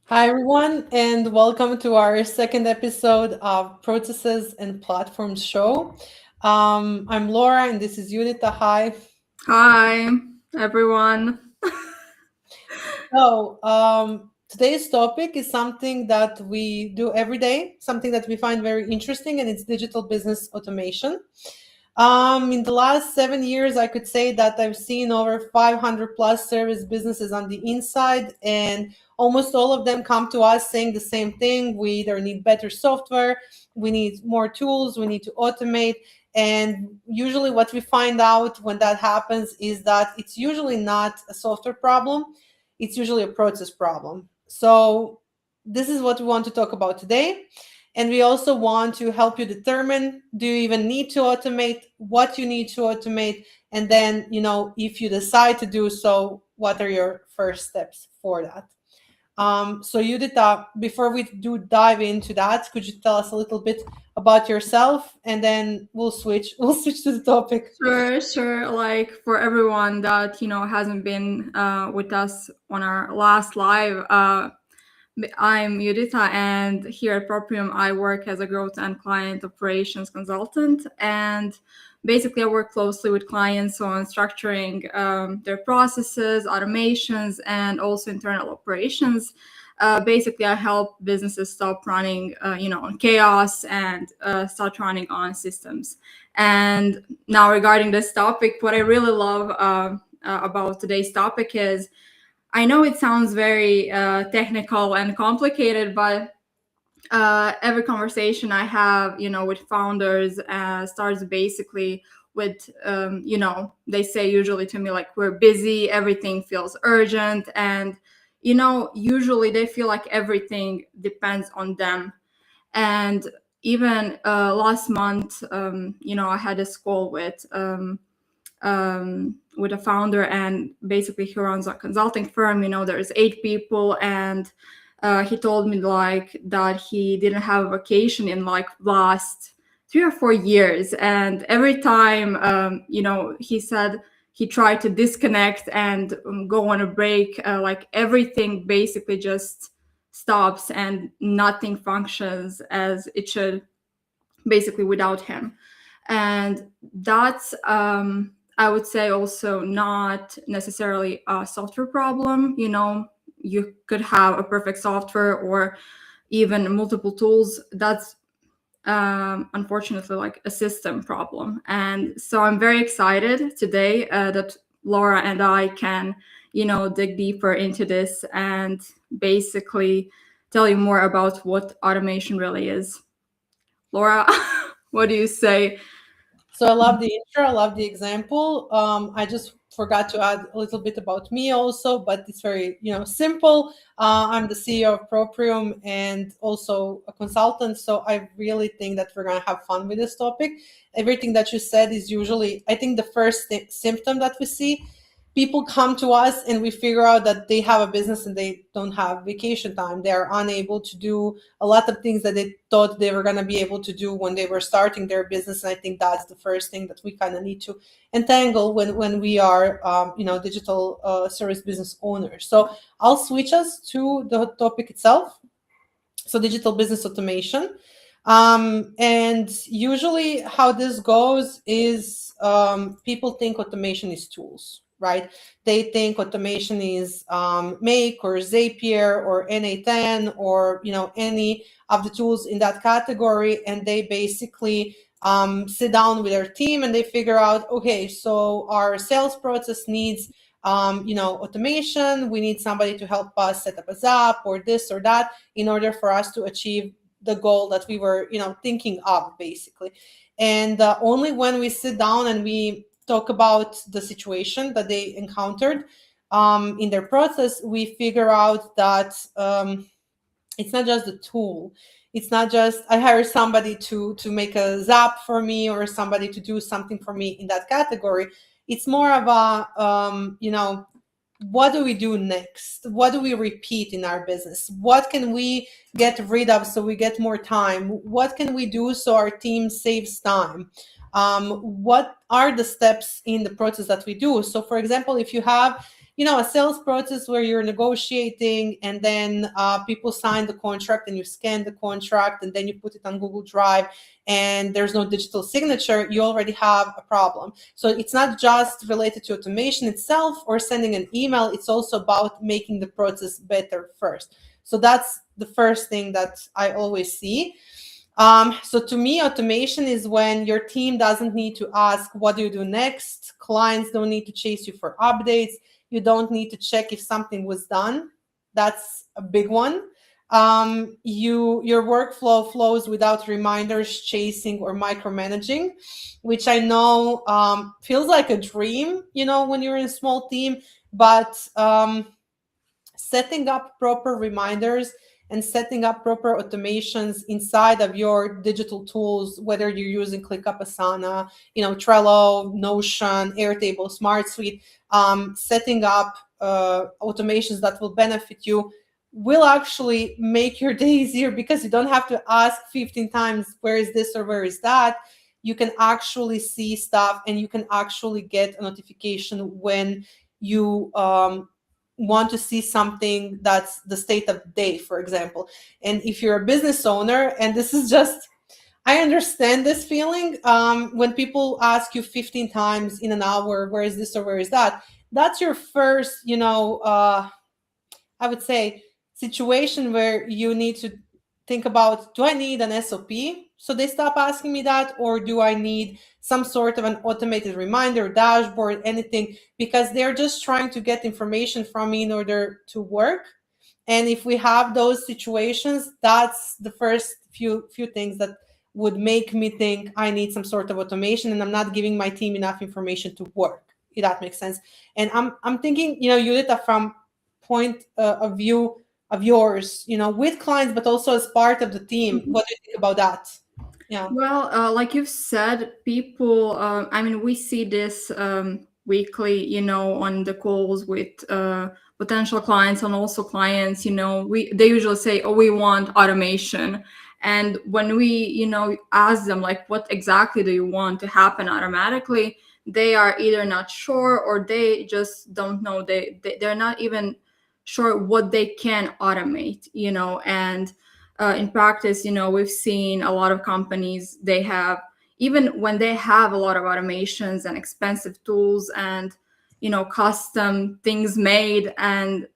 Hi, everyone, and welcome to our second episode of Processes and Platforms Show. I'm Laura, and this is Unita. Hi. Hi, everyone. Today's topic is something that we do every day, something that we find very interesting, and it's digital business automation. In the last 7 years, I could say that I've seen over 500 plus service businesses on the inside, and almost all of them come to us saying the same thing. We either need better software, we need more tools, we need to automate. And usually, what we find out when that happens is that it's usually not a software problem, it's usually a process problem. So, this is what we want to talk about today. And we also want to help you determine, do you even need to automate, what you need to automate, and then, if you decide to do so, what are your first steps for that? So Judita, before we do dive into that, could you tell us a little bit about yourself, and then we'll switch to the topic. Sure. Like for everyone that hasn't been with us on our last live, I'm Judita, and here at Proprium, I work as a growth and client operations consultant. And basically, I work closely with clients on structuring their processes, automations, and also internal operations. Basically, I help businesses stop running, on chaos and start running on systems. And now, regarding this topic, what I really love about today's topic is I know it sounds very technical and complicated, but every conversation I have, with founders starts basically with, they say usually to me, like, we're busy, everything feels urgent. And, usually they feel like everything depends on them. And even last month, I had a call with a founder, and basically he runs a consulting firm. There's 8 people, and he told me like that he didn't have a vacation in like last 3 or 4 years, and every time he said he tried to disconnect and go on a break, like everything basically just stops and nothing functions as it should, basically without him. And that's I would say also not necessarily a software problem. You could have a perfect software or even multiple tools. That's unfortunately like a system problem. And so I'm very excited today that Laura and I can, dig deeper into this and basically tell you more about what automation really is. Laura, what do you say? So I love the intro. I love the example. I just forgot to add a little bit about me also, but it's very, simple. I'm the CEO of Proprium and also a consultant. So I really think that we're going to have fun with this topic. Everything that you said is usually, I think, the first symptom that we see. People come to us and we figure out that they have a business and they don't have vacation time. They're unable to do a lot of things that they thought they were going to be able to do when they were starting their business. And I think that's the first thing that we kind of need to entangle when we are, digital service business owners. So I'll switch us to the topic itself. So digital business automation. And usually how this goes is people think automation is tools, right? They think automation is Make or Zapier or NA10 or any of the tools in that category, and they basically sit down with their team and they figure out, okay, so our sales process needs automation. We need somebody to help us set up a Zap or this or that in order for us to achieve the goal that we were thinking of, basically. And only when we sit down and we talk about the situation that they encountered in their process, we figure out that it's not just the tool. It's not just I hire somebody to make a Zap for me or somebody to do something for me in that category. It's more of a what do we do next? What do we repeat in our business? What can we get rid of so we get more time? What can we do so our team saves time? What are the steps in the process that we do? So, for example, if you have a sales process where you're negotiating, and then people sign the contract and you scan the contract and then you put it on Google Drive, and there's no digital signature, you already have a problem. So it's not just related to automation itself or sending an email, it's also about making the process better first. So that's the first thing that I always see. So to me, automation is when your team doesn't need to ask, what do you do next? Clients don't need to chase you for updates. You don't need to check if something was done. That's a big one. Your workflow flows without reminders, chasing, or micromanaging, which I know feels like a dream, when you're in a small team, but setting up proper reminders and setting up proper automations inside of your digital tools, whether you're using ClickUp, Asana, Trello, Notion, Airtable, SmartSuite, setting up automations that will benefit you will actually make your day easier, because you don't have to ask 15 times, where is this or where is that? You can actually see stuff, and you can actually get a notification when you want to see something that's the state of the day, for example. And if you're a business owner, and this is just, I understand this feeling, when people ask you 15 times in an hour, where is this or where is that? That's your first, I would say, situation where you need to think about, do I need an SOP so they stop asking me that, or do I need some sort of an automated reminder, dashboard, anything, because they're just trying to get information from me in order to work. And if we have those situations, that's the first few things that would make me think I need some sort of automation, and I'm not giving my team enough information to work, if that makes sense. And I'm thinking, Judita, from point of view of yours, with clients, but also as part of the team. What do you think about that? Yeah. Well, like you've said, people, we see this weekly, on the calls with potential clients and also clients, they usually say, oh, we want automation. And when we, ask them, like, what exactly do you want to happen automatically? They are either not sure, or they just don't know. They're not even sure what they can automate, and in practice, we've seen a lot of companies, they have, even when they have a lot of automations and expensive tools and, custom things made, and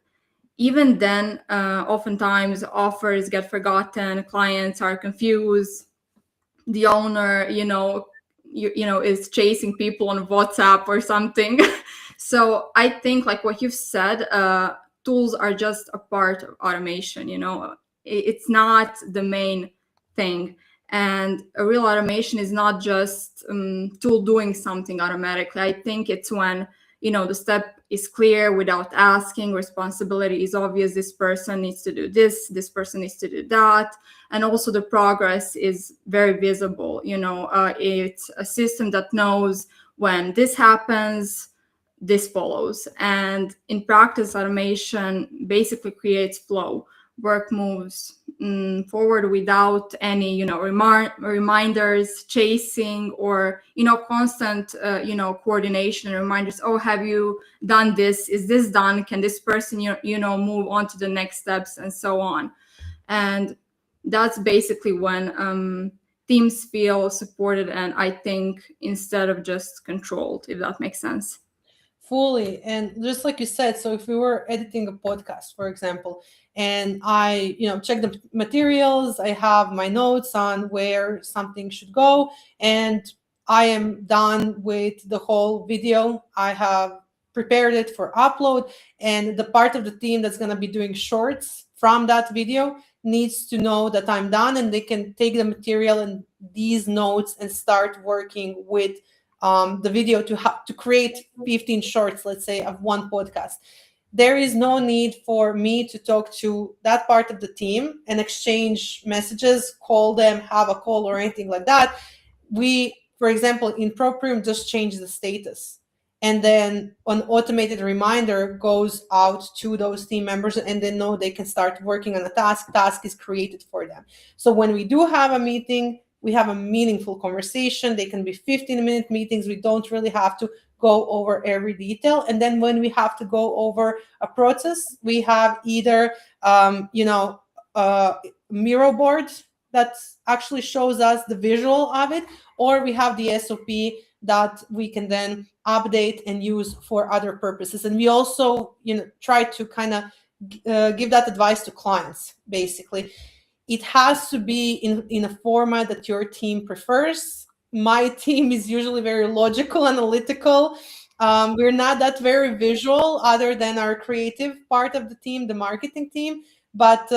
even then, oftentimes offers get forgotten, clients are confused, the owner, is chasing people on WhatsApp or something. So I think, like what you've said, tools are just a part of automation, it's not the main thing. And a real automation is not just tool doing something automatically. I think it's when, the step is clear without asking, responsibility is obvious, this person needs to do this person needs to do that, and also the progress is very visible. It's a system that knows when this happens, this follows. And in practice, automation basically creates flow. Work moves forward without any, reminders, chasing, or, constant, coordination and reminders. Oh, have you done this? Is this done? Can this person, move on to the next steps, and so on. And that's basically when teams feel supported, and I think instead of just controlled, if that makes sense. Fully. And just like you said, so if we were editing a podcast, for example, and I, check the materials, I have my notes on where something should go, and I am done with the whole video. I have prepared it for upload, and the part of the team that's going to be doing shorts from that video needs to know that I'm done, and they can take the material and these notes and start working with the video to create 15 shorts, let's say, of one podcast. There is no need for me to talk to that part of the team and exchange messages, call them, have a call, or anything like that. We, for example, in Proprium, just change the status, and then an automated reminder goes out to those team members, and they know they can start working on a task is created for them. So when we do have a meeting, we have a meaningful conversation. They can be 15-minute meetings. We don't really have to go over every detail. And then when we have to go over a process, we have either Miro board that actually shows us the visual of it, or we have the SOP that we can then update and use for other purposes. And we also try to kind of give that advice to clients. Basically, it has to be in a format that your team prefers. My team is usually very logical, analytical. We're not that very visual, other than our creative part of the team, the marketing team. But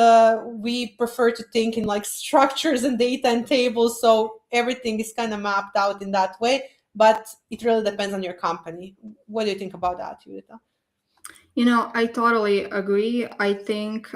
we prefer to think in like structures and data and tables, so everything is kind of mapped out in that way. But it really depends on your company. What do you think about that, Judita? I totally agree. I think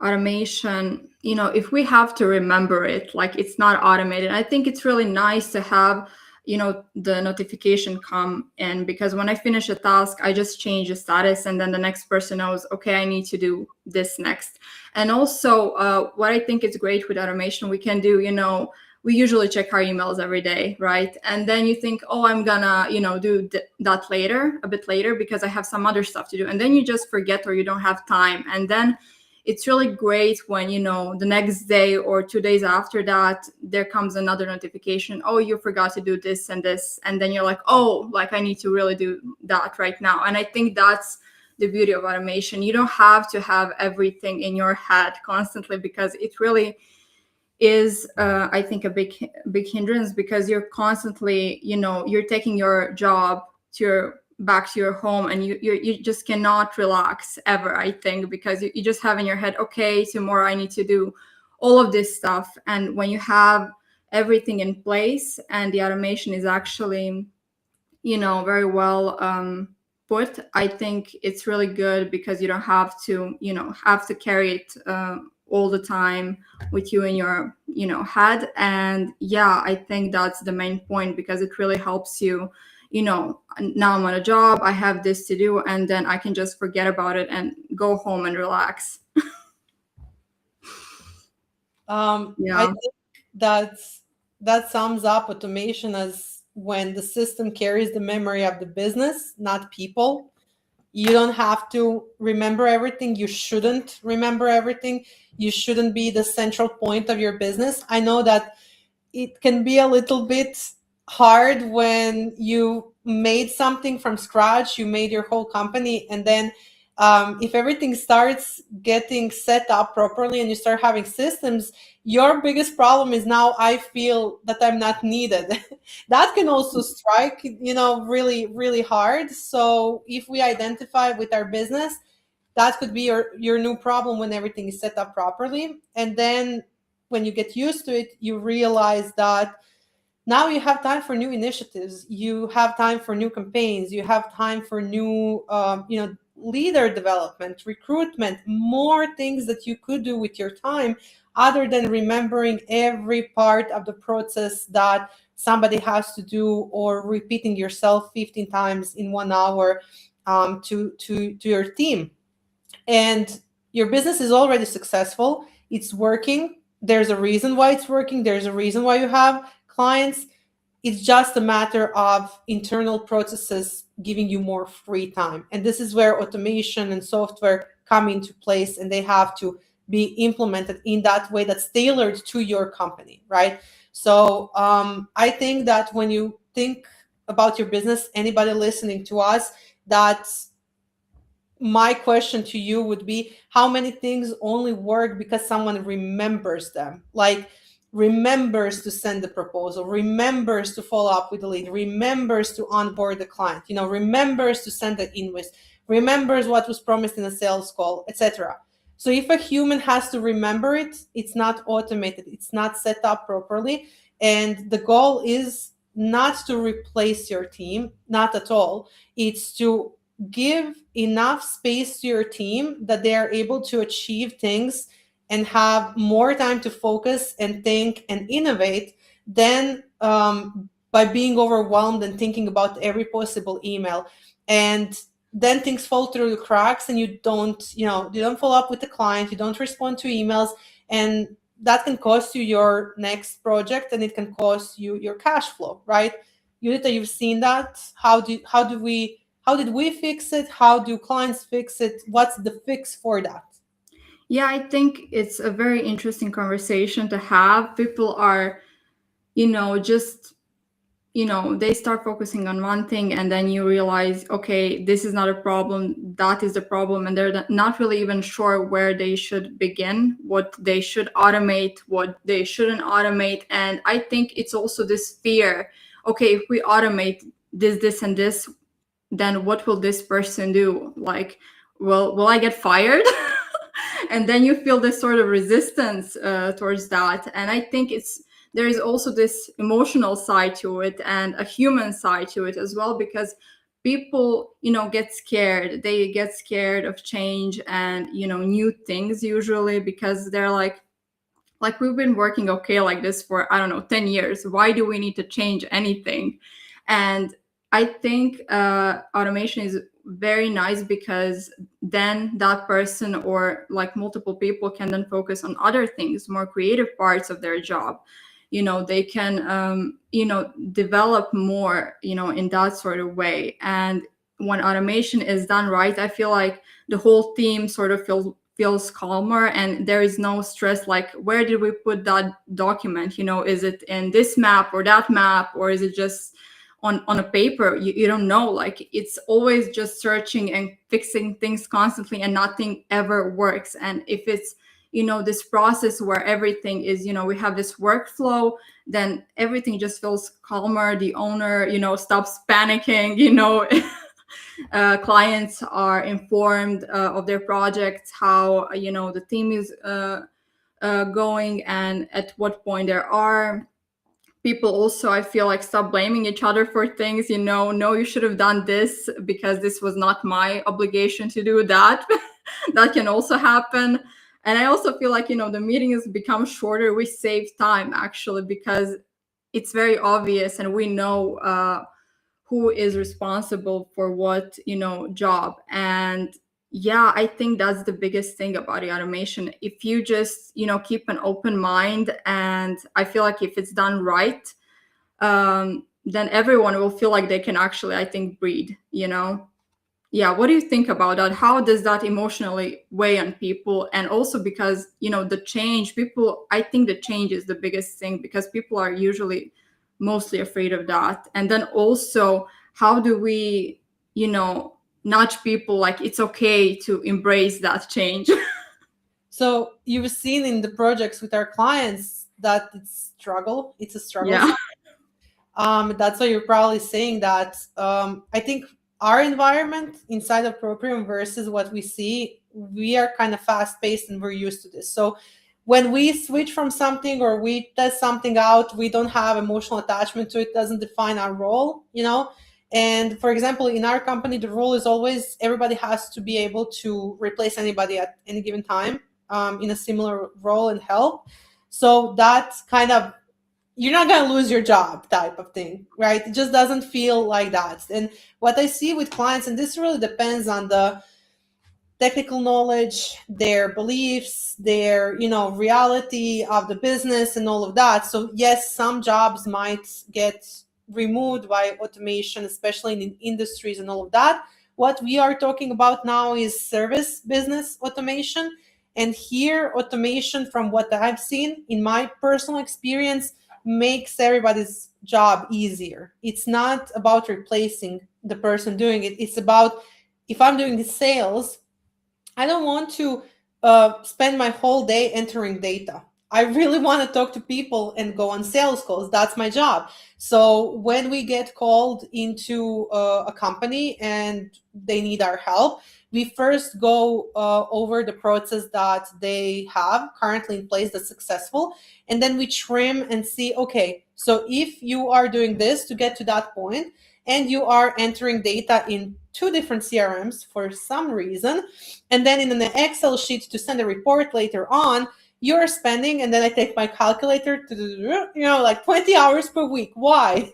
automation, if we have to remember it, like it's not automated, I think it's really nice to have, the notification come in, because when I finish a task, I just change the status and then the next person knows, okay, I need to do this next. And also what I think is great with automation, we can do, we usually check our emails every day, right? And then you think, oh, I'm gonna, do that later, a bit later, because I have some other stuff to do. And then you just forget, or you don't have time. And then it's really great when, the next day or 2 days after that, there comes another notification. Oh, you forgot to do this and this. And then you're like, oh, like I need to really do that right now. And I think that's the beauty of automation. You don't have to have everything in your head constantly, because it really is I think a big hindrance, because you're constantly, you're taking your job back to your home, and you just cannot relax ever, I think, because you just have in your head, okay, tomorrow I need to do all of this stuff. And when you have everything in place and the automation is actually, very well put, I think it's really good, because you don't have to, carry it all the time with you in your head. And yeah, I think that's the main point, because it really helps you, now I'm on a job, I have this to do, and then I can just forget about it and go home and relax. I think that sums up automation as when the system carries the memory of the business, not people. You don't have to remember everything. You shouldn't remember everything. You shouldn't be the central point of your business. I know that it can be a little bit hard when you made something from scratch, you made your whole company, and then if everything starts getting set up properly and you start having systems, your biggest problem is, now I feel that I'm not needed. That can also strike, really, really hard. So if we identify with our business, that could be your new problem when everything is set up properly. And then when you get used to it, you realize that now you have time for new initiatives, you have time for new campaigns, you have time for new leader development, recruitment, more things that you could do with your time, other than remembering every part of the process that somebody has to do, or repeating yourself 15 times in 1 hour to your team. And your business is already successful, it's working, there's a reason why it's working, there's a reason why you have clients. It's just a matter of internal processes giving you more free time. And this is where automation and software come into place, and they have to be implemented in that way that's tailored to your company, right? So I think that when you think about your business, anybody listening to us, that my question to you would be, how many things only work because someone remembers them? Like, remembers to send the proposal, remembers to follow up with the lead, remembers to onboard the client, remembers to send the invoice, remembers what was promised in a sales call, etc. So if a human has to remember it, it's not automated, it's not set up properly. And the goal is not to replace your team, not at all. It's to give enough space to your team that they are able to achieve things and have more time to focus and think and innovate than by being overwhelmed and thinking about every possible email. And then things fall through the cracks, and you don't follow up with the client, you don't respond to emails, and that can cost you your next project, and it can cost you your cash flow, right? Judita, you've seen that. How did we fix it? How do clients fix it? What's the fix for that? Yeah, I think it's a very interesting conversation to have. People are, just they start focusing on one thing, and then you realize, okay, this is not a problem, that is the problem, and they're not really even sure where they should begin, what they should automate, what they shouldn't automate. And I think it's also this fear, okay, if we automate this and this, then what will this person do? Like, will I get fired? And then you feel this sort of resistance towards that. And I think there is also this emotional side to it and a human side to it as well, because people get scared. They get scared of change and new things, usually because they're like we've been working okay like this for, I don't know, 10 years. Why do we need to change anything? And I think automation is very nice, because then that person or like multiple people can then focus on other things, more creative parts of their job. They can develop more in that sort of way. And when automation is done right, I feel like the whole team sort of feels calmer, and there is no stress like, where did we put that document? Is it in this map or that map, or is it just on a paper? You don't know. Like, it's always just searching and fixing things constantly, and nothing ever works. And if it's this process where everything is, we have this workflow, then everything just feels calmer. The owner stops panicking. Clients are informed of their projects, how the team is going, and at what point there are. People also, I feel like, stop blaming each other for things. No, you should have done this because this was not my obligation to do that. That can also happen. And I also feel like the meetings become shorter. We save time, actually, because it's very obvious, and we know who is responsible for what job. And yeah, I think that's the biggest thing about the automation. If you just keep an open mind, and I feel like if it's done right, then everyone will feel like they can actually, I think, breathe. Yeah, what do you think about that? How does that emotionally weigh on people? And also because the change, people, I think the change is the biggest thing, because people are usually mostly afraid of that. And then also, how do we nudge people, like, it's okay to embrace that change? So you've seen in the projects with our clients that it's a struggle. Yeah. That's why you're probably saying that. I think our environment inside of Proprium versus what we see, we are kind of fast paced and we're used to this. So when we switch from something or we test something out, we don't have emotional attachment to it, doesn't define our role, And for example, in our company, the rule is always everybody has to be able to replace anybody at any given time in a similar role and help. So that's kind of, you're not going to lose your job type of thing, right? It just doesn't feel like that. And what I see with clients, and this really depends on the technical knowledge, their beliefs, their reality of the business and all of that. So yes, some jobs might get removed by automation, especially in industries and all of that. What we are talking about now is service business automation. And here, automation, from what I've seen in my personal experience, makes everybody's job easier. It's not about replacing the person doing it. It's about, if I'm doing the sales, I don't want to spend my whole day entering data. I really want to talk to people and go on sales calls. That's my job. So when we get called into a company and they need our help, we first go over the process that they have currently in place that's successful. And then we trim and see, okay, so if you are doing this to get to that point, and you are entering data in 2 different CRMs for some reason, and then in an Excel sheet to send a report later on, you're spending, and then I take my calculator to, like 20 hours per week. Why?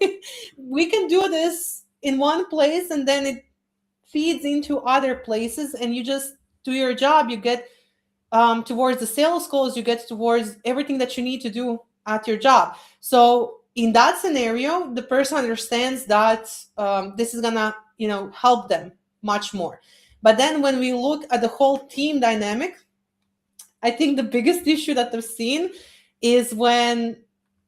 We can do this in one place, and then it feeds into other places, and you just do your job. You get towards the sales calls, you get towards everything that you need to do at your job. So in that scenario, the person understands that this is gonna, help them much more. But then when we look at the whole team dynamic, I think the biggest issue that I've seen is when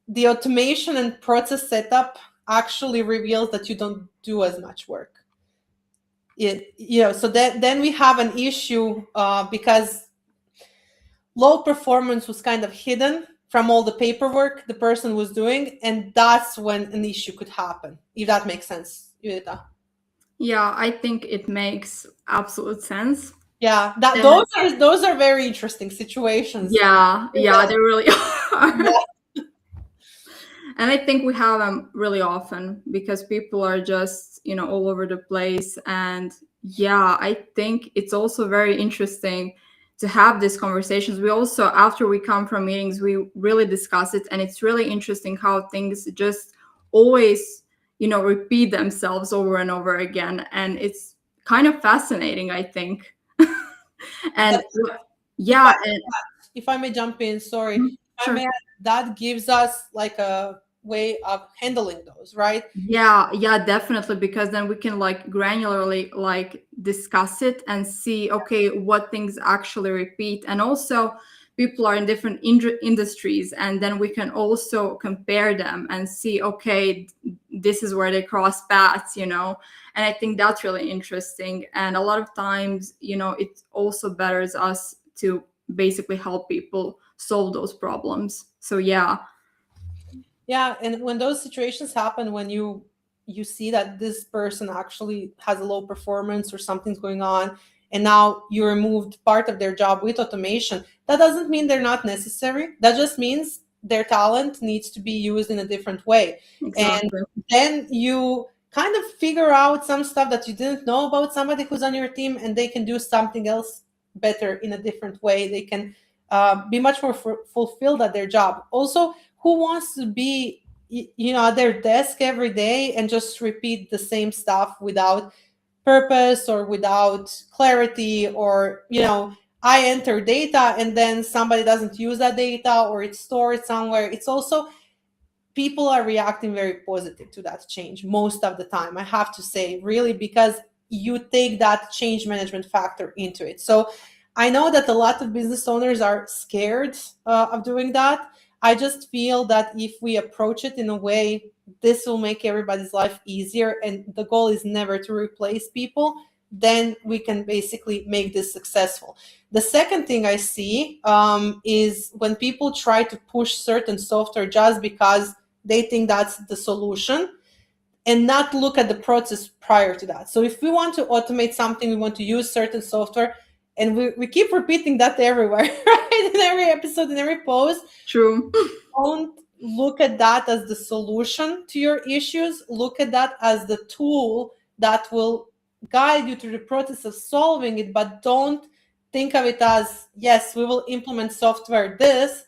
the automation and process setup actually reveals that you don't do as much work. So then we have an issue because low performance was kind of hidden from all the paperwork the person was doing, and that's when an issue could happen, if that makes sense, Judita. Yeah, I think it makes absolute sense. Yeah, those are very interesting situations. Yeah, they really are. Yeah. And I think we have them really often because people are just, all over the place. And yeah, I think it's also very interesting to have these conversations. We also, after we come from meetings, we really discuss it. And it's really interesting how things just always, repeat themselves over and over again. And it's kind of fascinating, I think. And yeah. If I may jump in, sorry. Sure. That gives us like a way of handling those, right? Yeah, definitely, because then we can like granularly like discuss it and see, okay, what things actually repeat. And also people are in different industries, and then we can also compare them and see, okay, this is where they cross paths, and I think that's really interesting. And a lot of times, it also betters us to basically help people solve those problems. So yeah. Yeah, and when those situations happen, when you see that this person actually has a low performance or something's going on, and now you removed part of their job with automation, that doesn't mean they're not necessary. That just means their talent needs to be used in a different way. Exactly. And then you kind of figure out some stuff that you didn't know about somebody who's on your team, and they can do something else better in a different way. They can be much more fulfilled at their job. Also, who wants to be at their desk every day and just repeat the same stuff without purpose or without clarity? Or I enter data and then somebody doesn't use that data, or it's stored somewhere. It's also, people are reacting very positive to that change most of the time, I have to say, really, because you take that change management factor into it. So I know that a lot of business owners are scared of doing that. I just feel that if we approach it in a way, this will make everybody's life easier, and the goal is never to replace people, then we can basically make this successful. The second thing I see is when people try to push certain software just because they think that's the solution, and not look at the process prior to that. So if we want to automate something, we want to use certain software, and we keep repeating that everywhere, right? In every episode, in every post. True. Don't look at that as the solution to your issues. Look at that as the tool that will guide you through the process of solving it, but don't think of it as, yes, we will implement software this,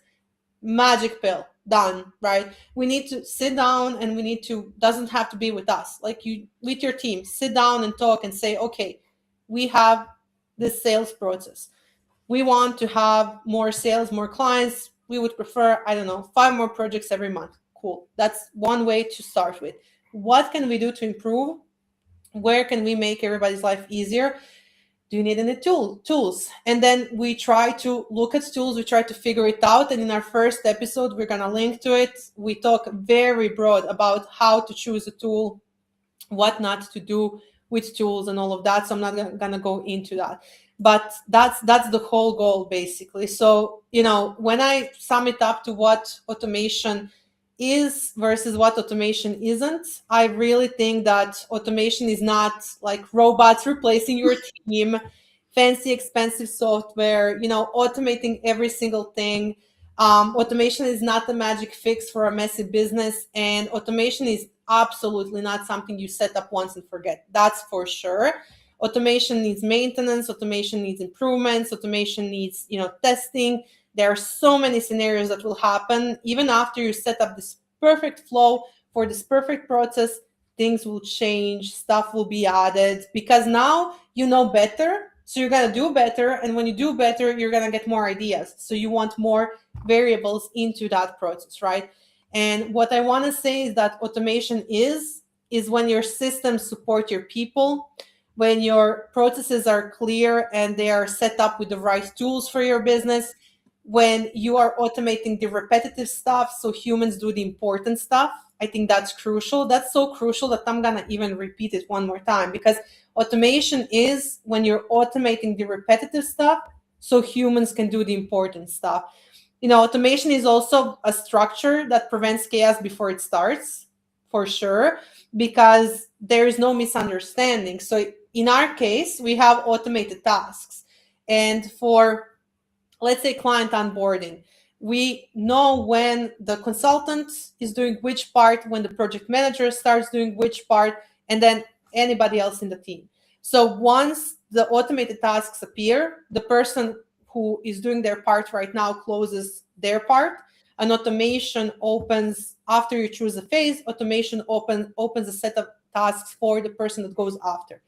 magic pill, done, right? We need to sit down, and we need to, doesn't have to be with us, like you with your team, sit down and talk and say, okay, we have this sales process, we want to have more sales, more clients, we would prefer, I don't know, 5 more projects every month. Cool, that's one way to start with. What can we do to improve? Where can we make everybody's life easier? Do you need any tools? And then we try to look at tools, we try to figure it out. And in our first episode, we're going to link to it. We talk very broad about how to choose a tool, what not to do with tools, and all of that. So I'm not going to go into that, but that's the whole goal, basically. So when I sum it up to what automation is versus what automation isn't, I really think that automation is not like robots replacing your team, fancy expensive software, automating every single thing. Automation is not the magic fix for a messy business, and automation is absolutely not something you set up once and forget. That's for sure. Automation needs maintenance, automation needs improvements, automation needs testing. There are so many scenarios that will happen even after you set up this perfect flow for this perfect process. Things will change, stuff will be added, because now you know better, so you're going to do better, and when you do better, you're going to get more ideas, so you want more variables into that process, right? And what I want to say is that automation is when your systems support your people, when your processes are clear and they are set up with the right tools for your business, when you are automating the repetitive stuff so humans do the important stuff. I think that's crucial. That's so crucial that I'm going to even repeat it one more time, because automation is when you're automating the repetitive stuff so humans can do the important stuff. Automation is also a structure that prevents chaos before it starts, for sure, because there is no misunderstanding. So in our case, we have automated tasks. And for, let's say, client onboarding, we know when the consultant is doing which part, when the project manager starts doing which part, and then anybody else in the team. So once the automated tasks appear, the person who is doing their part right now closes their part. An automation opens after you choose a phase. Automation opens a set of tasks for the person that goes after.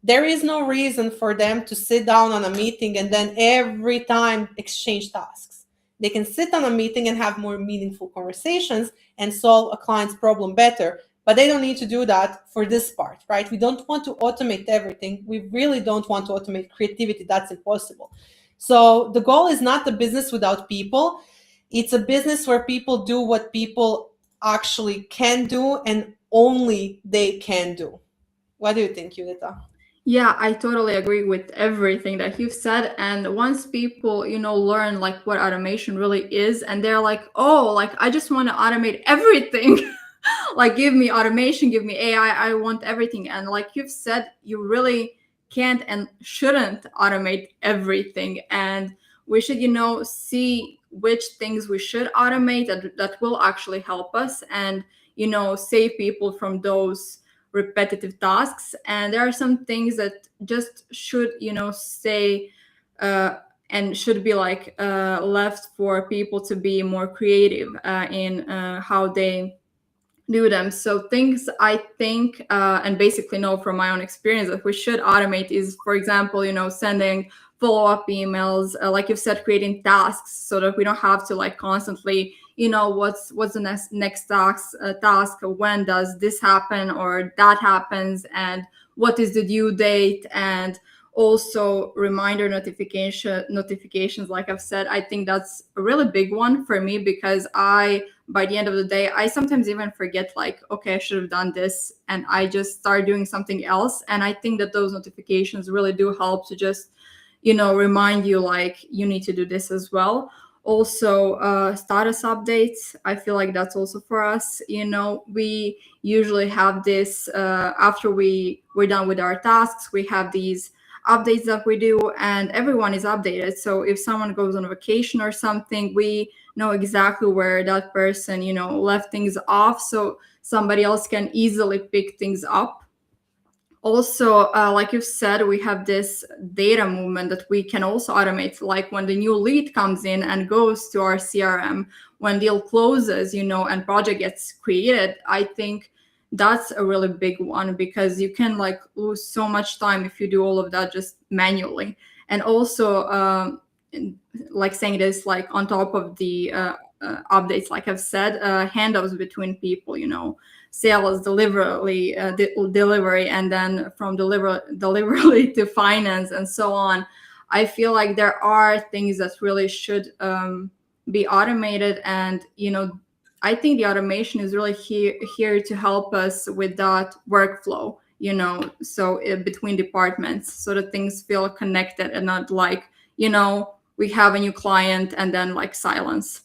There is no reason for them to sit down on a meeting and then every time exchange tasks. They can sit on a meeting and have more meaningful conversations and solve a client's problem better. But they don't need to do that for this part, right? We don't want to automate everything. We really don't want to automate creativity. That's impossible. So the goal is not a business without people. It's a business where people do what people actually can do and only they can do. What do you think, Yulita? Yeah, I totally agree with everything that you've said. And once people, learn like what automation really is, and they're like, oh, like I just want to automate everything. Like give me automation, give me AI, I want everything. And like you've said, you really can't and shouldn't automate everything. And we should, see which things we should automate that will actually help us and, save people from those repetitive tasks. And there are some things that just should stay and should be like left for people to be more creative in how they do them. So things I think and basically know from my own experience that we should automate is, for example, sending follow-up emails, like you've said, creating tasks so that we don't have to like constantly, what's the next task, when does this happen or that happens, and what is the due date, and also reminder notifications. Like I've said, I think that's a really big one for me, because by the end of the day, I sometimes even forget, like, okay, I should have done this, and I just start doing something else. And I think that those notifications really do help to just, remind you, like, you need to do this as well. Also, status updates, I feel like that's also for us. We usually have this after we're done with our tasks, we have these updates that we do, and everyone is updated. So if someone goes on vacation or something, we know exactly where that person left things off, so somebody else can easily pick things up. Also, like you've said, we have this data movement that we can also automate, like when the new lead comes in and goes to our CRM, when deal closes, and project gets created. I think that's a really big one, because you can like lose so much time if you do all of that just manually. And also like saying this, like on top of the updates, like I've said, handoffs between people, sales, delivery, delivery, and then from delivery to finance and so on. I feel like there are things that really should be automated, and I think the automation is really here to help us with that workflow, so between departments, so that things feel connected and not like, we have a new client and then like silence.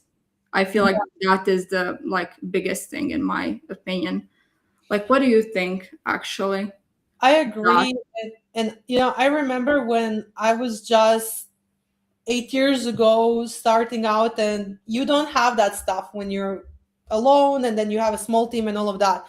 I feel like that is the like biggest thing in my opinion. Like, what do you think actually? I agree. And I remember when I was just 8 years ago starting out, and you don't have that stuff when you're alone and then you have a small team and all of that.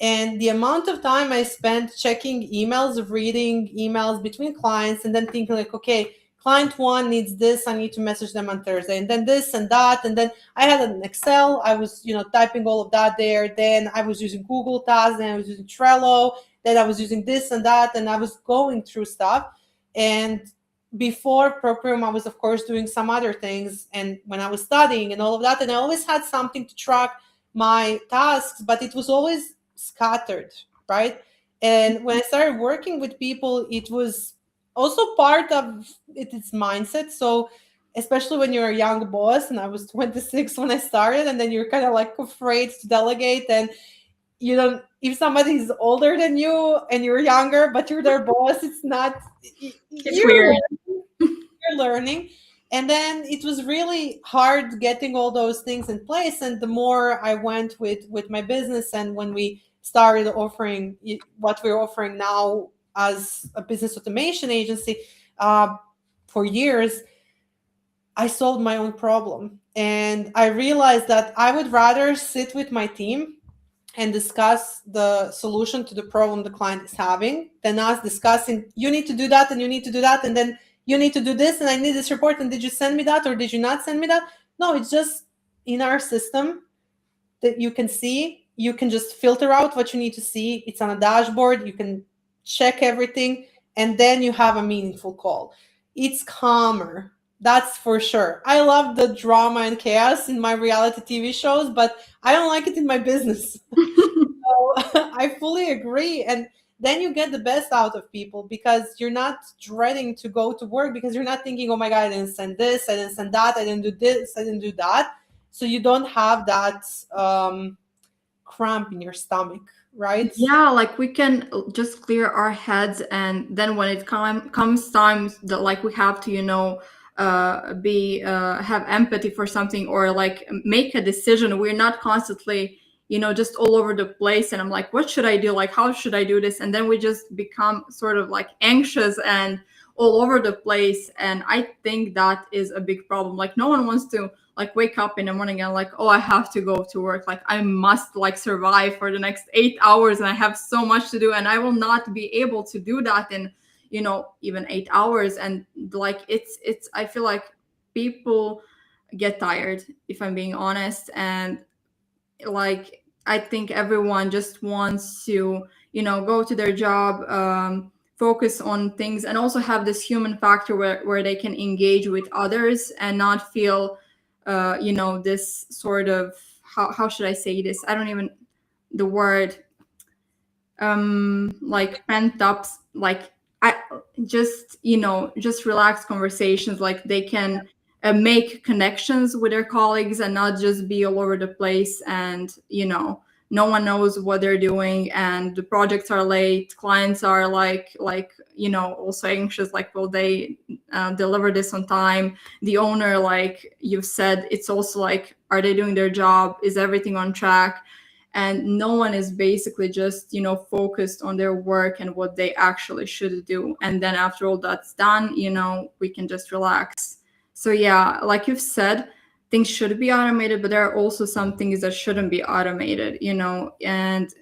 And the amount of time I spent checking emails, reading emails between clients, and then thinking like, okay, client one needs this, I need to message them on Thursday, and then this and that. And then I had an Excel, I was, typing all of that there. Then I was using Google Tasks, then I was using Trello, then I was using this and that, and I was going through stuff. And before Proprium, I was of course doing some other things, and when I was studying and all of that, and I always had something to track my tasks, but it was always scattered, right? And when I started working with people, it was also part of its mindset. So especially when you're a young boss, and I was 26 when I started, and then you're kind of like afraid to delegate, and you don't, if somebody's older than you and you're younger but you're their boss, it's not, It's weird. you're learning. And then it was really hard getting all those things in place. And the more I went with my business, and when we started offering what we're offering now as a business automation agency, uh, for years, I solved my own problem. And I realized that I would rather sit with my team and discuss the solution to the problem the client is having than us discussing, you need to do that and you need to do that, and then you need to do this, and I need this report, and did you send me that or did you not send me that? No, it's just in our system that you can see. You can just filter out what you need to see. It's on a dashboard. You can check everything, and then you have a meaningful call. It's calmer. That's for sure. I love the drama and chaos in my reality TV shows, but I don't like it in my business. So I fully agree. And then you get the best out of people because you're not dreading to go to work, because you're not thinking, oh my God, I didn't send this, I didn't send that, I didn't do this, I didn't do that. So you don't have that cramp in your stomach, right? Yeah, like we can just clear our heads, and then when it comes time that like we have to, be have empathy for something, or like make a decision, we're not constantly, just all over the place. And I'm like, what should I do? Like, how should I do this? And then we just become sort of like anxious and all over the place. And I think that is a big problem. Like, no one wants to like wake up in the morning and like, oh, I have to go to work, like I must like survive for the next 8 hours, and I have so much to do, and I will not be able to do that in even 8 hours. And like it's I feel like people get tired, if I'm being honest. And like I think everyone just wants to go to their job, focus on things, and also have this human factor where they can engage with others and not feel this sort of, how should I say this, I don't even, the word, like pent up, like I just just relaxed conversations, like they can make connections with their colleagues and not just be all over the place. And no one knows what they're doing, and the projects are late, clients are like also anxious, like will they deliver this on time, the owner, like you've said, it's also like, are they doing their job, is everything on track? And no one is basically just focused on their work and what they actually should do. And then after all that's done, we can just relax. So yeah, like you've said, things should be automated, but there are also some things that shouldn't be automated. And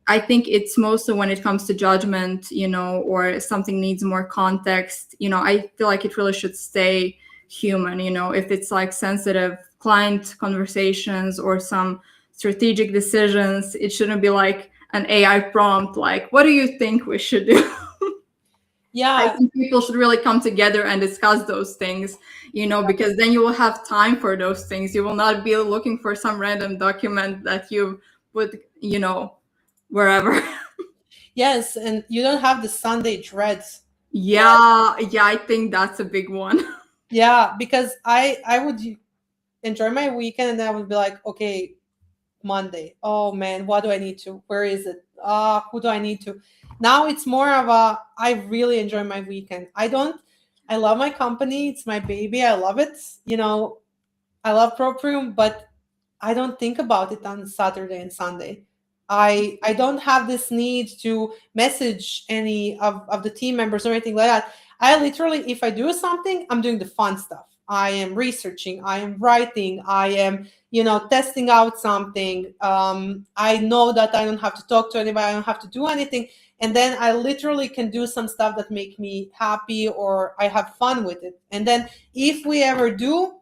I think it's mostly when it comes to judgment, or something needs more context, I feel like it really should stay human. If it's like sensitive client conversations or some strategic decisions, it shouldn't be like an AI prompt, like, what do you think we should do? Yeah. I think people should really come together and discuss those things, because then you will have time for those things. You will not be looking for some random document that you put, wherever. Yes, and you don't have the Sunday dreads. Yeah, I think that's a big one. Yeah, because I would enjoy my weekend, and then I would be like, okay, Monday. Oh man, what do I need to? Where is it? Who do I need to? Now it's more of a, I really enjoy my weekend. I love my company. It's my baby. I love it. I love Proprium, but I don't think about it on Saturday and Sunday. I don't have this need to message any of the team members or anything like that. I literally, if I do something, I'm doing the fun stuff. I am researching, I am writing, I am, testing out something. I know that I don't have to talk to anybody, I don't have to do anything. And then I literally can do some stuff that make me happy, or I have fun with it. And then if we ever do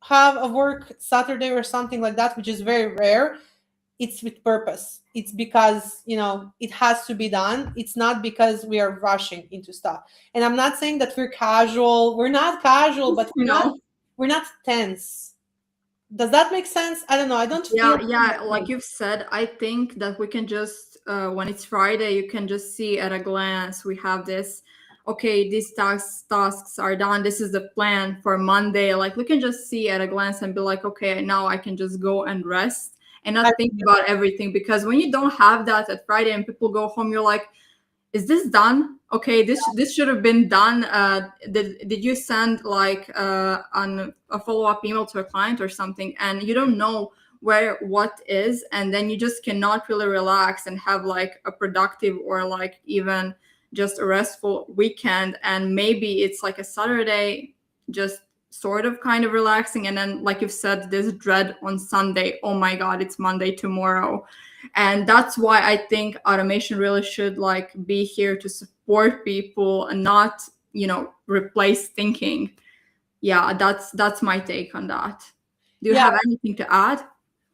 have a work Saturday or something like that, which is very rare, it's with purpose. It's because, it has to be done. It's not because we are rushing into stuff. And I'm not saying that we're casual. We're not casual, but we're not tense. Does that make sense? I don't know. I don't feel. Yeah, like you've said, I think that we can just, when it's Friday, you can just see at a glance, we have this, okay, these tasks are done. This is the plan for Monday. Like we can just see at a glance and be like, okay, now I can just go and rest and I, not think about everything. Because when you don't have that at Friday and people go home, you're like, is this done? Okay, this should have been done. Did you send like on a follow-up email to a client or something, and you don't know where what is, and then you just cannot really relax and have like a productive or like even just a restful weekend. And maybe it's like a Saturday, just sort of kind of relaxing, and then like you've said, this dread on Sunday. Oh my God, it's Monday tomorrow. And that's why I think automation really should like be here to support people and not, replace thinking. Yeah, that's my take on that. Do you yeah, have anything to add?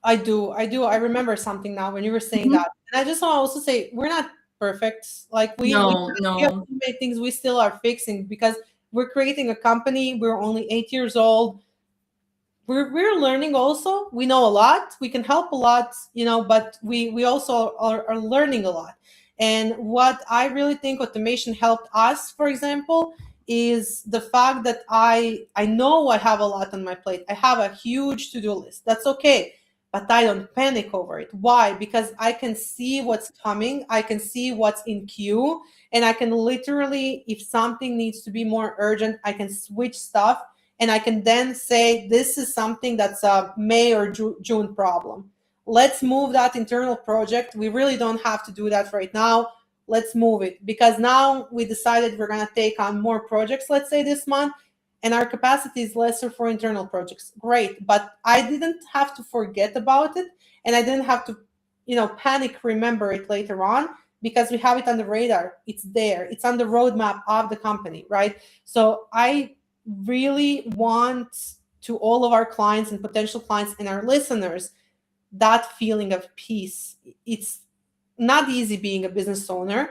I do. I do. I remember something now when you were saying Mhm. that. And I just want to also say we're not perfect. Like No, we have no. so many things we still are fixing because we're creating a company. We're only 8 years old. We're learning also. We know a lot. We can help a lot, but we also are learning a lot. And what I really think automation helped us, for example, is the fact that I know I have a lot on my plate. I have a huge to-do list. That's okay. But I don't panic over it. Why? Because I can see what's coming. I can see what's in queue. And I can literally, if something needs to be more urgent, I can switch stuff and I can then say this is something that's a May or June problem. Let's move that internal project. We really don't have to do that right now. Let's move it because now we decided we're going to take on more projects, let's say this month, and our capacity is lesser for internal projects. Great, but I didn't have to forget about it, and I didn't have to, panic remember it later on because we have it on the radar. It's there. It's on the roadmap of the company, right? So I really want to all of our clients and potential clients and our listeners that feeling of peace. It's not easy being a business owner,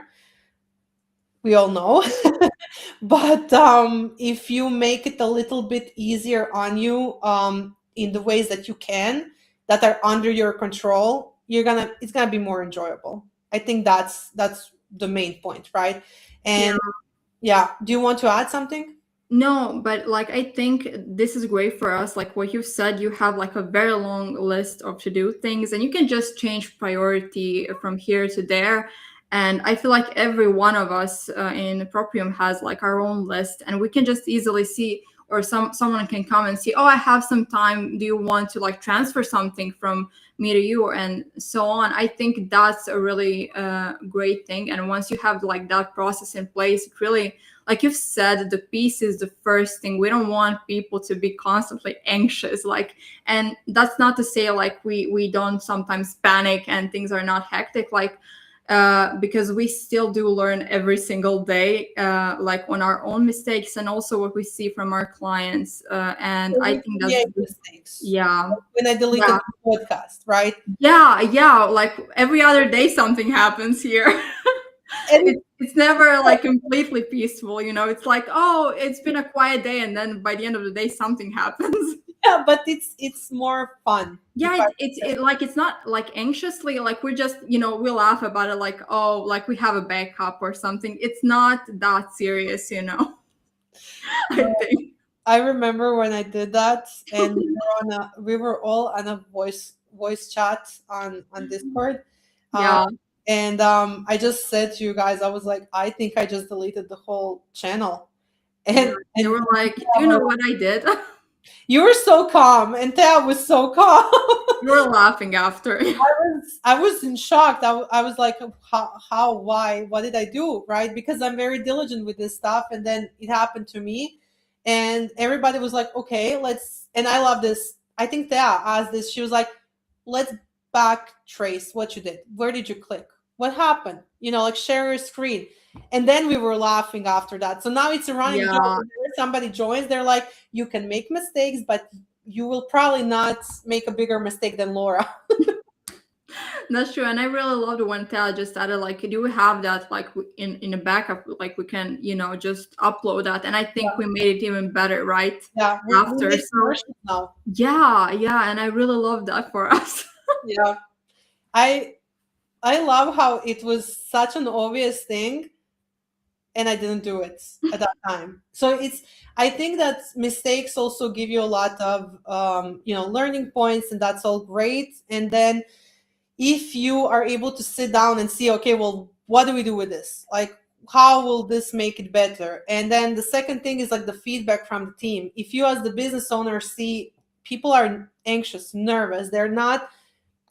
we all know. But if you make it a little bit easier on you in the ways that you can that are under your control, it's gonna be more enjoyable. I think that's the main point, right? Yeah. And yeah, do you want to add something? No, but like I think this is great for us. Like what you said, you have like a very long list of to do things, and you can just change priority from here to there. And I feel like every one of us in Proprium has like our own list, and we can just easily see, or someone can come and see, oh, I have some time. Do you want to like transfer something from me to you, and so on? I think that's a really great thing. And once you have like that process in place, it really, like you've said, the peace is the first thing. We don't want people to be constantly anxious, like, and that's not to say like we don't sometimes panic and things are not hectic, like because we still do learn every single day, like on our own mistakes and also what we see from our clients, and I We think that's create mistakes. yeah. When I deleted Yeah, the podcast, right? yeah, like every other day something happens here. And It's never like completely peaceful, it's like, oh, it's been a quiet day, and then by the end of the day something happens. yeah, but it's more fun. If Yeah, I like it's not like anxiously, like we're just, we laugh about it, like, oh, like we have a backup or something. It's not that serious, I think. I remember when I did that, and we were all on a voice chat on Discord, uh, Yeah, and I just said to you guys, I was like, I think I just deleted the whole channel, yeah, and they and were like, do you know what I did? you were so calm, and Thea was so calm. You were laughing after. I was in shock. I was like, how, why, what did I do? Right? Because I'm very diligent with this stuff. And then it happened to me. And everybody was like, okay, and I love this. I think Thea asked this. She was like, let's back trace what you did. Where did you click? What happened? Like share your screen. And then we were laughing after that. So now it's a running joke. Yeah, Whenever somebody joins, they're like, you can make mistakes, but you will probably not make a bigger mistake than Laura. That's true, and I really loved when Tara just added like, do we have that like in a backup, like we can just upload that, and I think we made it even better right Yeah, we after. make So commercials now. yeah, and I really love that for us. Yeah, I I love how it was such an obvious thing, and I didn't do it at that time. So I think that mistakes also give you a lot of learning points, and that's all great. And then if you are able to sit down and see, okay, well, what do we do with this? Like, how will this make it better? And then the second thing is like the feedback from the team. If you as the business owner see people are anxious, nervous, they're not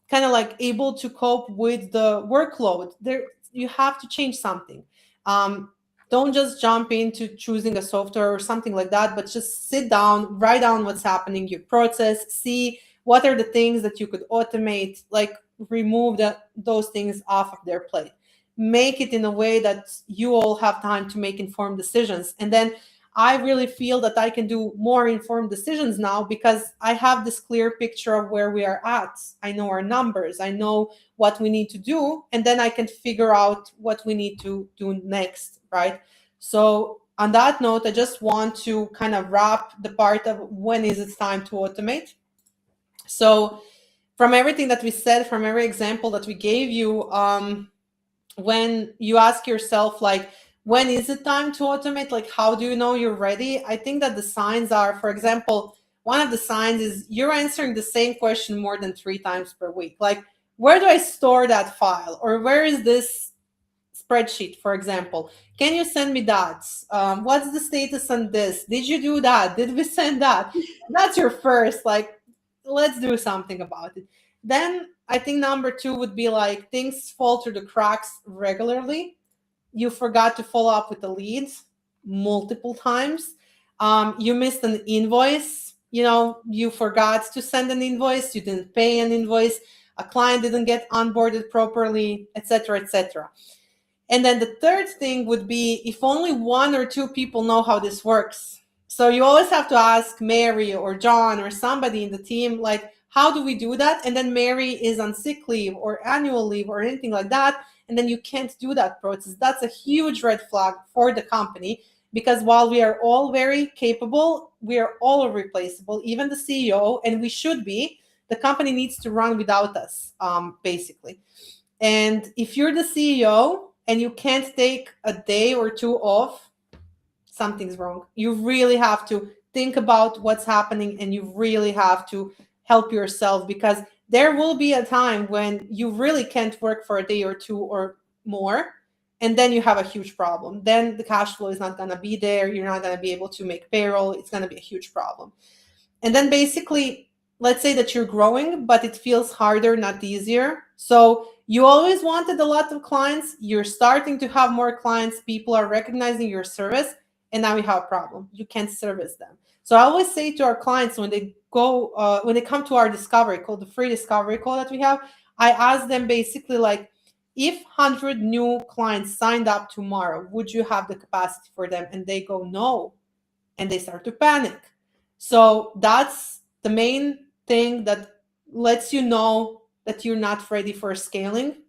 kind of like able to cope with the workload, there you have to change something. um, don't just jump into choosing a software or something like that, but just sit down, write down what's happening, your process, see what are the things that you could automate, like remove those things off of their plate, make it in a way that you all have time to make informed decisions. And then I really feel that I can do more informed decisions now because I have this clear picture of where we are at. I know our numbers, I know what we need to do, and then I can figure out what we need to do next, right? So, on that note, I just want to kind of wrap the part of when is it time to automate. So, from everything that we said, from every example that we gave you, when you ask yourself, like, when is it time to automate, like how do you know you're ready? I think that the signs are, for example, one of the signs is you're answering the same question more than 3 times per week. Like, where do I store that file, or where is this spreadsheet, for example? Can you send me that? What's the status on this? Did you do that? Did we send that? That's your first, like, let's do something about it. Then I think number two would be like things fall through the cracks regularly. You forgot to follow up with the leads multiple times. You missed an invoice. You forgot to send an invoice. You didn't pay an invoice. A client didn't get onboarded properly, etc., etc. And then the third thing would be if only one or two people know how this works. So you always have to ask Mary or John or somebody in the team, like, how do we do that? And then Mary is on sick leave or annual leave or anything like that. And then you can't do that process. That's a huge red flag for the company, because while we are all very capable, we are all replaceable, even the CEO, and we should be. The company needs to run without us, basically. And if you're the CEO and you can't take a day or two off, something's wrong. You really have to think about what's happening, and you really have to help yourself, because there will be a time when you really can't work for a day or two or more. And then you have a huge problem. Then the cash flow is not going to be there. You're not going to be able to make payroll. It's going to be a huge problem. And then basically, let's say that you're growing, but it feels harder, not easier. So you always wanted a lot of clients. You're starting to have more clients. People are recognizing your service. And now you have a problem. You can't service them. So I always say to our clients when they come to our discovery call, the free discovery call that we have, I ask them basically like, if 100 new clients signed up tomorrow, would you have the capacity for them? And they go, no. And they start to panic. So that's the main thing that lets you know that you're not ready for scaling.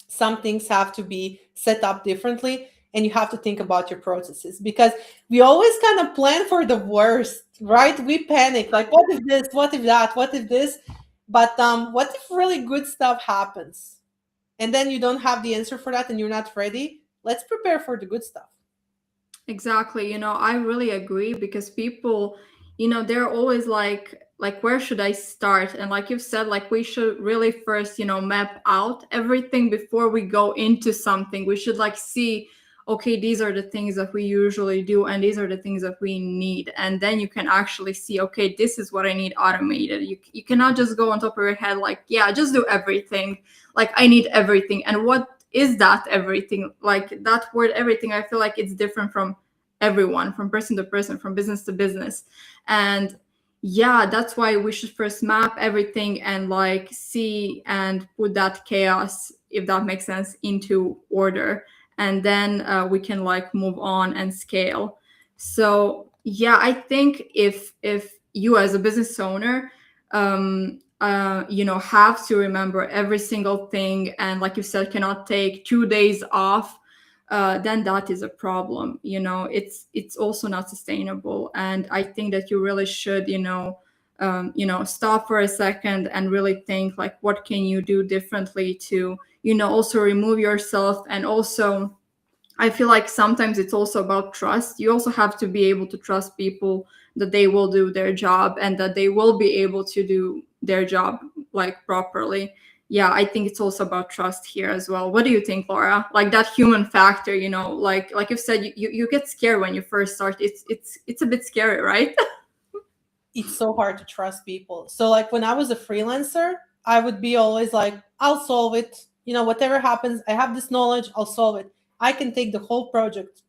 Some things have to be set up differently, and you have to think about your processes, because we always kind of plan for the worst, right? We panic, like, what if this, what if that, what if this? But what if really good stuff happens? And then you don't have the answer for that and you're not ready. Let's prepare for the good stuff. Exactly. I really agree, because people, they're always like, where should I start? And like you've said, like we should really first, map out everything before we go into something. We should like see, okay, these are the things that we usually do, and these are the things that we need. And then you can actually see, okay, this is what I need automated. You cannot just go on top of your head like, yeah, just do everything. Like I need everything. And what is that everything? Like that word everything, I feel like it's different from everyone, from person to person, from business to business. And yeah, that's why we should first map everything and like see and put that chaos, if that makes sense, into order. And then we can like move on and scale. So yeah, I think if you as a business owner, have to remember every single thing, and like you said, cannot take 2 days off, then that is a problem. It's also not sustainable, and I think that you really should, stop for a second and really think like, what can you do differently to, also remove yourself. And also, I feel like sometimes it's also about trust. You also have to be able to trust people that they will do their job and that they will be able to do their job like properly. Yeah, I think it's also about trust here as well. What do you think, Laura? Like that human factor, like you've said, you get scared when you first start. It's a bit scary, right? It's so hard to trust people. So like when I was a freelancer, I would be always like, I'll solve it. Whatever happens, I have this knowledge, I'll solve it. I can take the whole project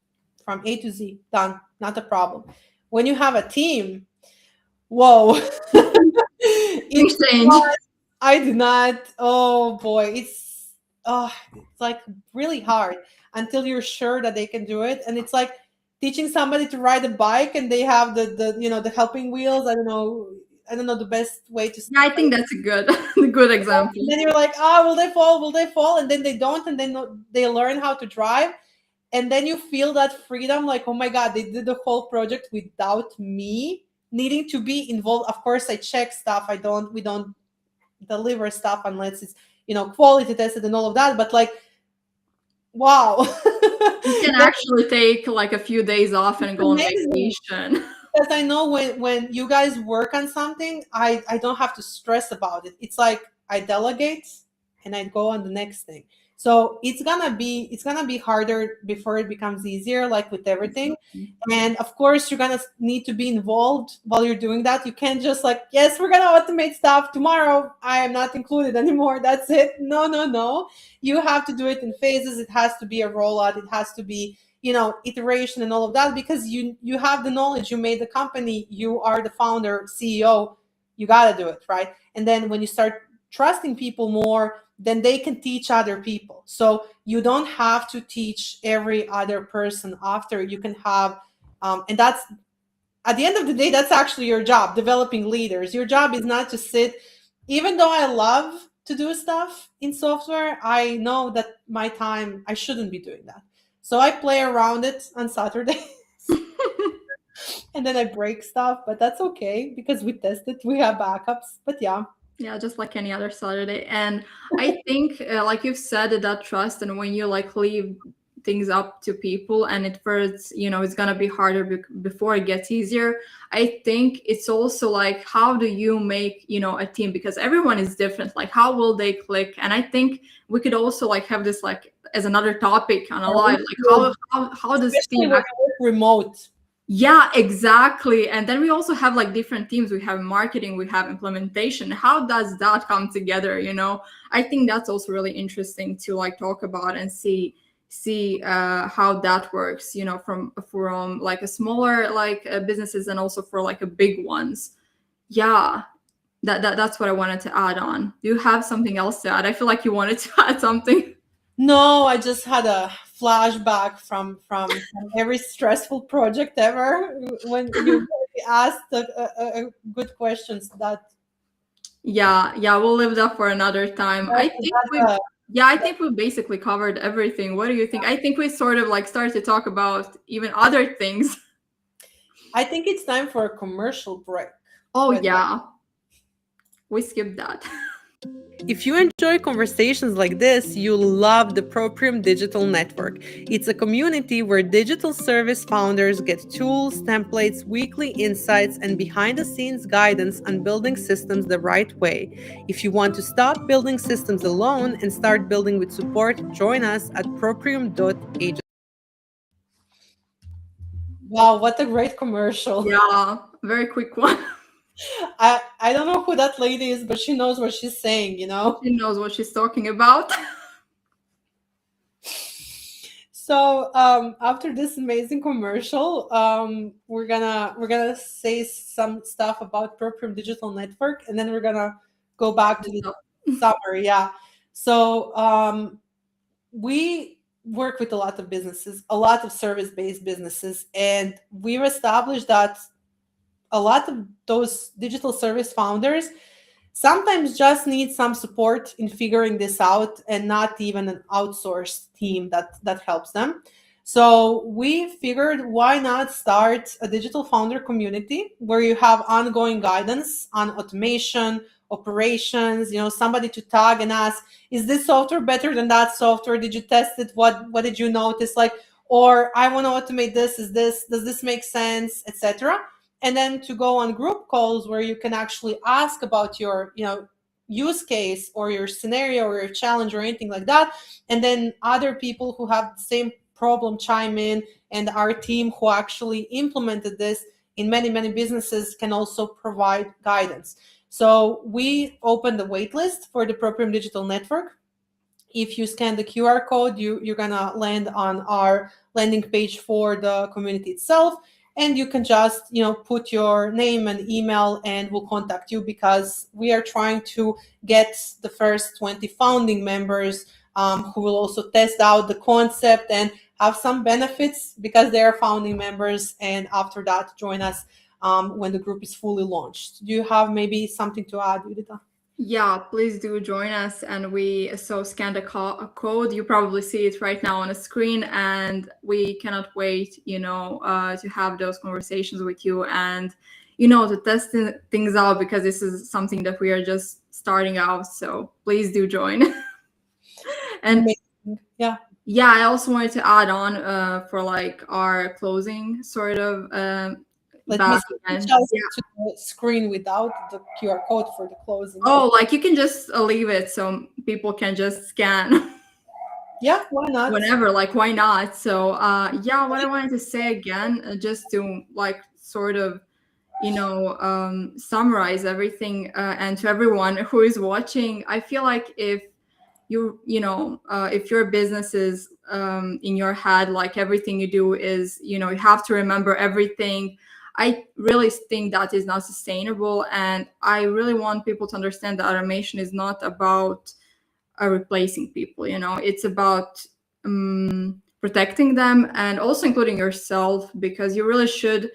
from A to Z, done, not a problem. When you have a team, whoa. Things It's change. not, I do not. Oh boy, it's like really hard until you're sure that they can do it. And it's like teaching somebody to ride a bike and they have the helping wheels. I don't know the best way to Yeah, I think that's a good good example. and then you're like, ah, will they fall? Will they fall? And then they don't, and then they learn how to drive, and then you feel that freedom, like, oh my god, they did the whole project without me needing to be involved. Of course, I check stuff. We don't deliver stuff unless it's quality tested and all of that. But like, wow, You can that's actually take like a few days off and go on amazing. vacation. Because I know when you guys work on something, I don't have to stress about it. It's like I delegate and I go on the next thing. So it's gonna be harder before it becomes easier, like with everything. And of course, you're gonna need to be involved while you're doing that. You can't just like, yes, we're gonna automate stuff tomorrow. I am not included anymore. That's it. No, no, no. You have to do it in phases. It has to be a rollout. It has to be iteration and all of that, because you have the knowledge, you made the company, you are the founder, CEO, you got to do it right. And then when you start trusting people more, then they can teach other people. So you don't have to teach every other person after. You can have and that's, at the end of the day, that's actually your job, developing leaders. Your job is not to sit. Even though I love to do stuff in software, I know that my time, I shouldn't be doing that. So I play around it on Saturday and then I break stuff, but that's okay because we test it, we have backups. But yeah. Yeah, just like any other Saturday. And I think, like you've said, that trust, and when you like leave things up to people, and at first, it's gonna be harder before it gets easier. I think it's also like, how do you make, a team? Because everyone is different. Like, how will they click? And I think we could also like have this like as another topic on a live, like how does Especially team when you work remote. yeah, exactly. And then we also have like different teams. We have marketing, we have implementation. How does that come together? I think that's also really interesting to like talk about and see how that works. From like a smaller like businesses, and also for like a big ones. Yeah, that's what I wanted to add on. Do you have something else to add? I feel like you wanted to add something. No, I just had a flashback from every stressful project ever when you asked good questions. Yeah, we'll leave that for another time. I think we That Yeah, I think we basically covered everything. What do you think? I think we sort of like started to talk about even other things. I think it's time for a commercial break. Oh But yeah, we skipped that. if you enjoy conversations like this, you'll love the Proprium Digital Network. It's a community where digital service founders get tools, templates, weekly insights, and behind the scenes guidance on building systems the right way. If you want to stop building systems alone and start building with support, join us at proprium.agency. Wow, what a great commercial. Yeah, very quick one. I don't know who that lady is, but she knows what she's saying. She knows what she's talking about. So after this amazing commercial, we're gonna say some stuff about Proprium Digital Network, and then we're gonna go back to the summary. Yeah. So we work with a lot of businesses, a lot of service-based businesses, and we've established that a lot of those digital service founders sometimes just need some support in figuring this out, and not even an outsourced team that helps them. So we figured, why not start a digital founder community where you have ongoing guidance on automation, operations, somebody to tag and ask, is this software better than that software? Did you test it? What did you notice? Like, or I want to automate this. Does this make sense, etc. And then to go on group calls where you can actually ask about your use case or your scenario or your challenge or anything like that, and then other people who have the same problem chime in, and our team who actually implemented this in many businesses can also provide guidance. So we opened the waitlist for the Proprium Digital Network. If you scan the QR code, you're gonna land on our landing page for the community itself, and you can just put your name and email, and we'll contact you, because we are trying to get the first 20 founding members who will also test out the concept and have some benefits because they are founding members, and after that join us when the group is fully launched. Do you have maybe something to add, Judita? Yeah, please do join us. And we scan the code. You probably see it right now on the screen, and we cannot wait, to have those conversations with you and, to test things out, because this is something that we are just starting out. So please do join. And yeah, I also wanted to add on for like our closing sort of. Let me switch us to the screen without the QR code for the closing. Oh, like you can just leave it so people can just scan. Yeah, why not? Whenever, like, why not? So, what I wanted to say again, just to like sort of, summarize everything, and to everyone who is watching, I feel like if if your business is in your head, like everything you do is, you have to remember everything. I really think that is not sustainable. And I really want people to understand that automation is not about replacing people. It's about protecting them, and also including yourself, because you really should,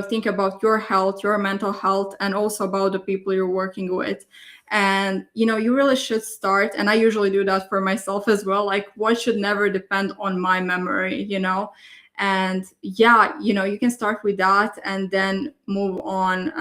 think about your health, your mental health, and also about the people you're working with. And, you really should start. And I usually do that for myself as well. Like, what should never depend on my memory, And you can start with that and then move on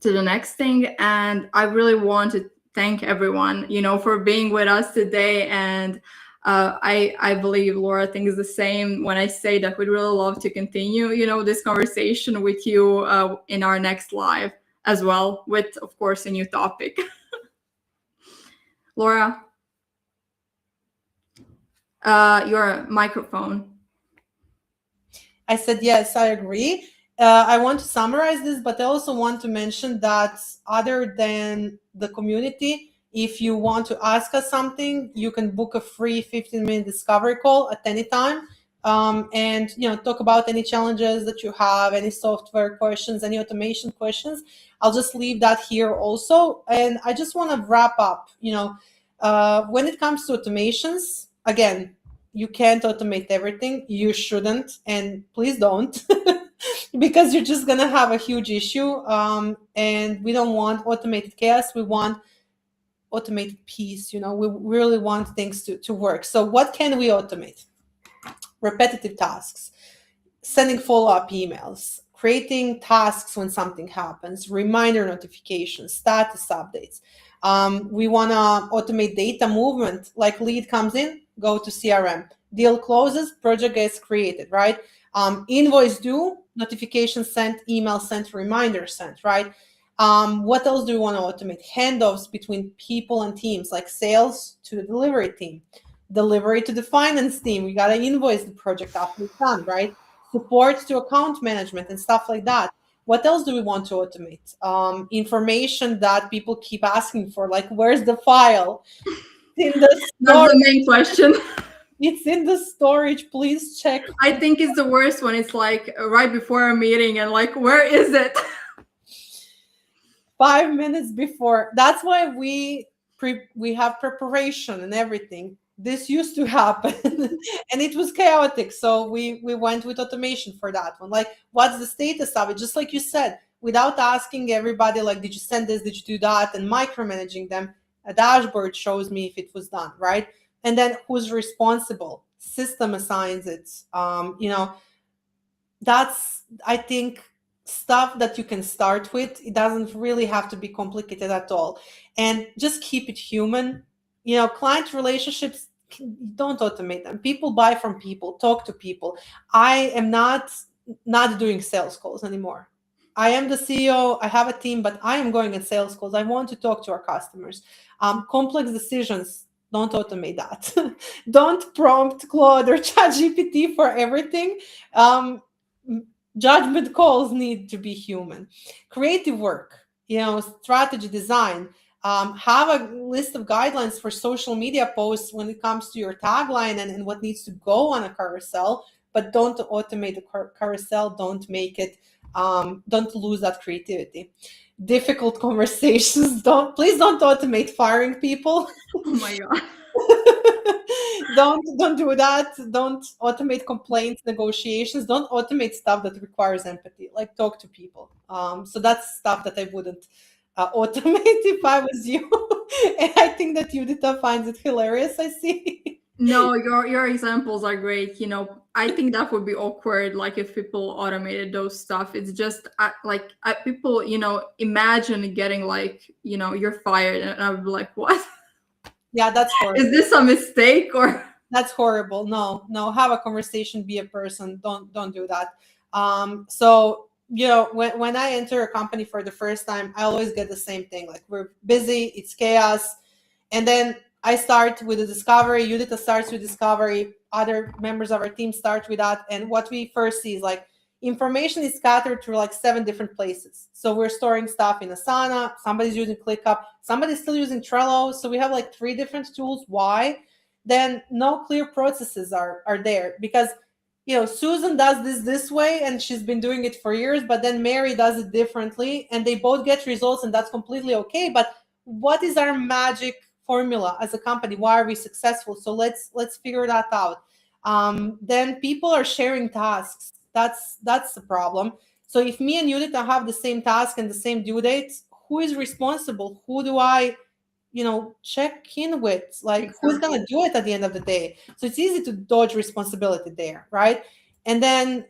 to the next thing. And I really want to thank everyone, for being with us today. And I believe Laura thinks the same when I say that we'd really love to continue, this conversation with you in our next live as well, with, of course, a new topic. Laura, your microphone. I said, yes, I agree. I want to summarize this, but I also want to mention that other than the community, if you want to ask us something, you can book a free 15-minute discovery call at any time, and talk about any challenges that you have, any software questions, any automation questions. I'll just leave that here also. And I just want to wrap up. When it comes to automations, again, you can't automate everything. You shouldn't, and please don't, because you're just gonna have a huge issue. And we don't want automated chaos. We want automated peace. We really want things to work. So what can we automate? Repetitive tasks, sending follow-up emails, creating tasks when something happens, reminder notifications, status updates. We want to automate data movement, like lead comes in, go to CRM, deal closes, project gets created, right? Invoice due, notification sent, email sent, reminder sent, right? What else do we want to automate? Handoffs between people and teams, like sales to the delivery team, delivery to the finance team. We got to invoice the project after it's done, right? Support to account management and stuff like that. What else do we want to automate? Information that people keep asking for, like, where's the file? In the storage. That's the main question. It's in the storage. Please check. I think it's the worst when it's like right before a meeting and like, where is it? 5 minutes before. That's why we have preparation and everything. This used to happen and it was chaotic. So we went with automation for that one. Like, what's the status of it? Just like you said, without asking everybody, like, did you send this, did you do that, and micromanaging them. A dashboard shows me if it was done, right? And then who's responsible, system assigns it. That's, I think, stuff that you can start with. It doesn't really have to be complicated at all, and just keep it human. Client relationships, don't automate them. People buy from people, talk to people. I am not doing sales calls anymore. I am the CEO, I have a team, but I am going at sales calls. I want to talk to our customers. Complex decisions, don't automate that. Don't prompt Claude or ChatGPT for everything. um, Judgment calls need to be human. Creative work, strategy design. Have a list of guidelines for social media posts when it comes to your tagline and what needs to go on a carousel, but don't automate the carousel. Don't make it, don't lose that creativity. Difficult conversations, please don't automate firing people. Oh my god. Don't do that. Don't automate complaints, negotiations. Don't automate stuff that requires empathy, like talk to people. So that's stuff that I wouldn't automate if I was you. And I think that Judita finds it hilarious, I see. No, your examples are great. I think that would be awkward, like if people automated those stuff. It's just people, imagine getting like, you're fired, and I would be like, what? Yeah, that's horrible. Is this a mistake or? That's horrible. No, have a conversation, be a person. Don't do that. So when I enter a company for the first time, I always get the same thing. Like, we're busy, it's chaos. And then I start with the discovery. Judita starts with discovery. Other members of our team start with that. And what we first see is like information is scattered through like 7 different places. So we're storing stuff in Asana. Somebody's using ClickUp. Somebody's still using Trello. So we have like 3 different tools. Why? Then no clear processes are there, because Susan does this way and she's been doing it for years, but then Mary does it differently, and they both get results, and that's completely okay. But what is our magic formula as a company? Why are we successful? So let's figure that out. Then people are sharing tasks. That's the problem. So if me and Judita have the same task and the same due dates, who is responsible? Who do I check in with? Like, Exactly. who's gonna do it at the end of the day? So it's easy to dodge responsibility there, right? And then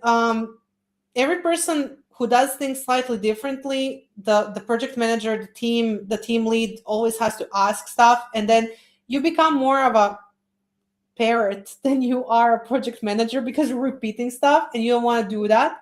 every person who does things slightly differently, the project manager, the team lead always has to ask stuff, and then you become more of a parrot than you are a project manager, because you're repeating stuff and you don't want to do that.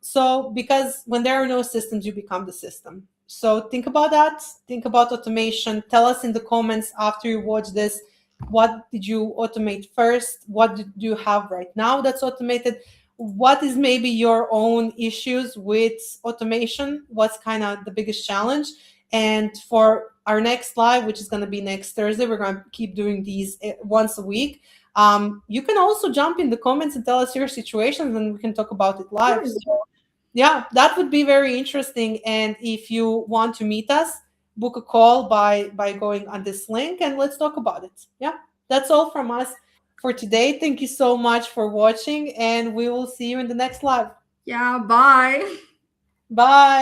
So because when there are no systems, you become the system. So think about that. Think about automation. Tell us in the comments after you watch this, what did you automate first? What do you have right now that's automated? What is maybe your own issues with automation? What's kind of the biggest challenge? And for our next live, which is going to be next Thursday, we're going to keep doing these once a week. You can also jump in the comments and tell us your situations, and we can talk about it live. Sure. So, yeah, that would be very interesting. And if you want to meet us, book a call by going on this link, and let's talk about it. Yeah, that's all from us for today. Thank you so much for watching, and we will see you in the next live. Yeah, bye. Bye.